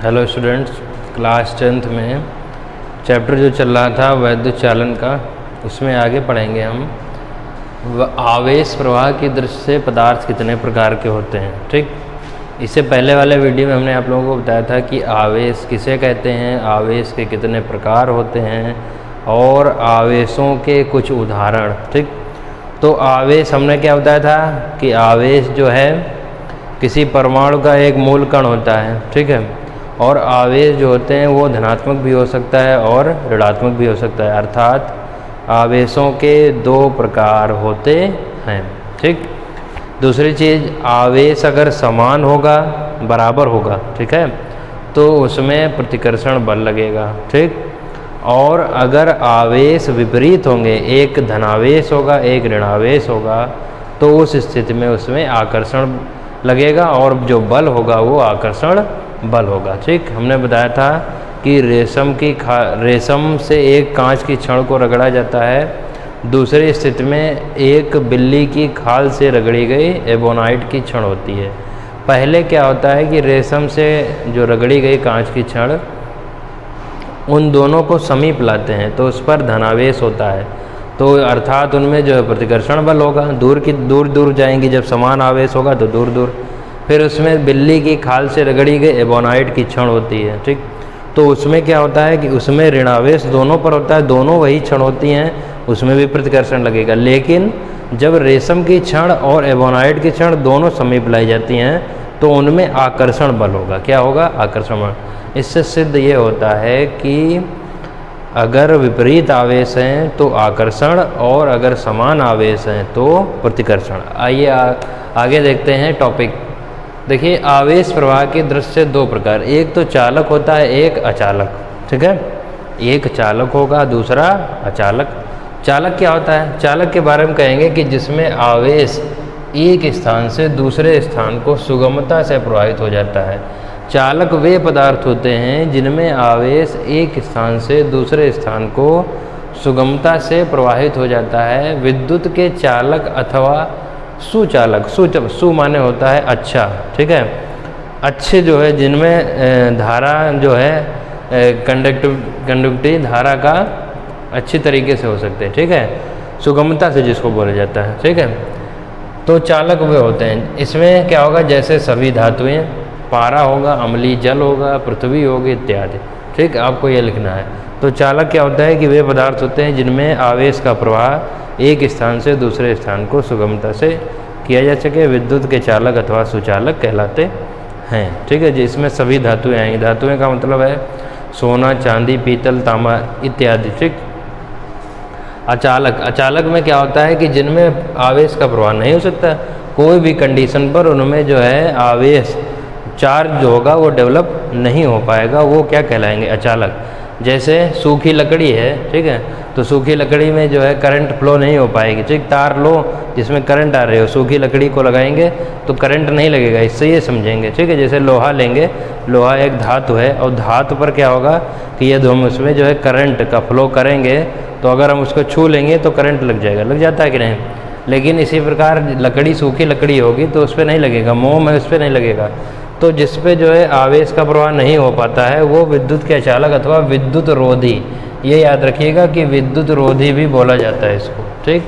Hello students, class 10th में chapter जो चल रहा था वैद्युत चालन का, उसमें आगे पढ़ेंगे हम आवेश प्रवाह की दृष्टि से पदार्थ कितने प्रकार के होते हैं। ठीक, इससे पहले वाले वीडियो में हमने आप लोगों को बताया था कि आवेश किसे कहते हैं, आवेश के कितने प्रकार होते हैं और आवेशों के कुछ उदाहरण। ठीक, तो आवेश हमने क्या बताया था कि आवेश जो है किसी परमाणु का एक मूल कण होता है। ठीक है, और आवेश जो होते हैं वो धनात्मक भी हो सकता है और ऋणात्मक भी हो सकता है, अर्थात आवेशों के दो प्रकार होते हैं। ठीक, दूसरी चीज़, आवेश अगर समान होगा, बराबर होगा, ठीक है, तो उसमें प्रतिकर्षण बल लगेगा। ठीक, और अगर आवेश विपरीत होंगे, एक धनावेश होगा एक ऋणावेश होगा, तो उस स्थिति में उसमें आकर्षण लगेगा और जो बल होगा वो आकर्षण बल होगा। ठीक, हमने बताया था कि रेशम से एक कांच की छड़ को रगड़ा जाता है, दूसरी स्थिति में एक बिल्ली की खाल से रगड़ी गई एबोनाइट की छड़ होती है। पहले क्या होता है कि रेशम से जो रगड़ी गई कांच की छड़, उन दोनों को समीप लाते हैं तो उस पर धनावेश होता है, तो अर्थात उनमें जो है प्रतिकर्षण बल होगा, दूर जाएंगी। जब समान आवेश होगा तो दूर दूर। फिर उसमें बिल्ली की खाल से रगड़ी गई एबोनाइट की छड़ होती है। ठीक, तो उसमें क्या होता है कि उसमें ऋणावेश दोनों पर होता है, दोनों वही छड़ होती हैं, उसमें भी प्रतिकर्षण लगेगा। लेकिन जब रेशम की छड़ और एबोनाइट की छड़ दोनों समीप लाई जाती हैं तो उनमें आकर्षण बल होगा। क्या होगा? आकर्षण बल। इससे सिद्ध ये होता है कि अगर विपरीत आवेश हैं तो आकर्षण और अगर समान आवेश हैं तो प्रतिकर्षण। आइए आगे देखते हैं टॉपिक। देखिए, आवेश प्रवाह की दृष्टि से दो प्रकार, एक तो चालक होता है, एक अचालक। ठीक है, एक चालक होगा, दूसरा अचालक। चालक क्या होता है? चालक के बारे में कहेंगे कि जिसमें आवेश एक स्थान से दूसरे स्थान को सुगमता से प्रवाहित हो जाता है। चालक वे पदार्थ होते हैं जिनमें आवेश एक स्थान से दूसरे स्थान को सुगमता से प्रवाहित हो जाता है। विद्युत के चालक अथवा सुचालक, सु माने होता है अच्छा, ठीक है, अच्छे जो है जिनमें धारा जो है कंडक्टिव धारा का अच्छी तरीके से हो सकते हैं। ठीक है, सुगमता से जिसको बोला जाता है। ठीक है, तो चालक वे होते हैं। इसमें क्या होगा? जैसे सभी धातुएं, पारा होगा, अम्लीय जल होगा, पृथ्वी होगी इत्यादि। ठीक, आपको ये लिखना है। तो चालक क्या होता है कि वे पदार्थ होते हैं जिनमें आवेश का प्रवाह एक स्थान से दूसरे स्थान को सुगमता से किया जा सके, विद्युत के चालक अथवा सुचालक कहलाते हैं। ठीक है जी, इसमें सभी धातुएं आएंगी। धातुएं का मतलब है सोना, चांदी, पीतल, तांबा इत्यादि। ठीक, अचालक में क्या होता है कि जिनमें आवेश का प्रवाह नहीं हो सकता, कोई भी कंडीशन पर उनमें जो है आवेश चार्ज जो होगा वो डेवलप नहीं हो पाएगा, वो क्या कहलाएंगे? अचालक। जैसे सूखी लकड़ी है, ठीक है, तो सूखी लकड़ी में जो है करंट फ्लो नहीं हो पाएगी। ठीक, तार लो जिसमें करंट आ रहे हो, सूखी लकड़ी को लगाएंगे तो करंट नहीं लगेगा, इससे ये समझेंगे। ठीक है, जैसे लोहा लेंगे, लोहा एक धातु है और धातु पर क्या होगा कि यदि हम उसमें जो है करंट का फ्लो करेंगे तो अगर हम उसको छू लेंगे तो करंट लग जाएगा, लग जाता है कि नहीं? लेकिन इसी प्रकार लकड़ी, सूखी लकड़ी होगी तो उस पर नहीं लगेगा, मोम है उस पर नहीं लगेगा। तो जिस पे जो है आवेश का प्रवाह नहीं हो पाता है वो विद्युत के अचालक अथवा विद्युत रोधी। ये याद रखिएगा कि विद्युत रोधी भी बोला जाता है इसको। ठीक,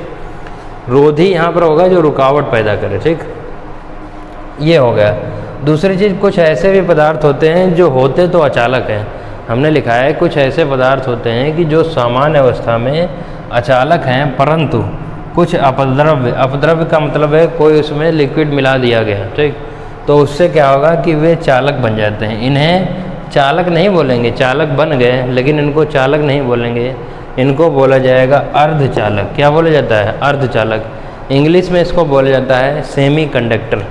रोधी यहाँ पर होगा जो रुकावट पैदा करे। ठीक, ये हो गया। दूसरी चीज़, कुछ ऐसे भी पदार्थ होते हैं जो होते तो अचालक हैं। हमने लिखा है कुछ ऐसे पदार्थ होते हैं कि जो सामान्य अवस्था में अचालक हैं, परंतु कुछ अपद्रव्य का मतलब है कोई उसमें लिक्विड मिला दिया गया। ठीक, तो उससे क्या होगा कि वे चालक बन जाते हैं। इन्हें चालक नहीं बोलेंगे, चालक बन गए लेकिन इनको चालक नहीं बोलेंगे, इनको बोला जाएगा अर्धचालक। क्या बोला जाता है? अर्धचालक। इंग्लिश में इसको बोला जाता है सेमी कंडक्टर,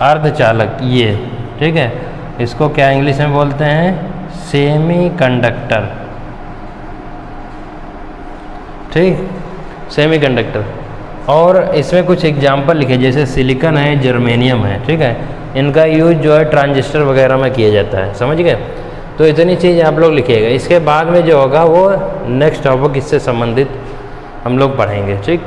अर्धचालक ये। ठीक है, इसको क्या इंग्लिश में बोलते हैं? Semi conductor. ठीक, सेमी कंडक्टर। और इसमें कुछ एग्जाम्पल लिखे, जैसे सिलिकॉन है, जर्मेनियम है। ठीक है, इनका यूज जो है ट्रांजिस्टर वगैरह में किया जाता है। समझ गए? तो इतनी चीज़ आप लोग लिखिएगा। इसके बाद में जो होगा वो नेक्स्ट टॉपिक इससे संबंधित हम लोग पढ़ेंगे। ठीक।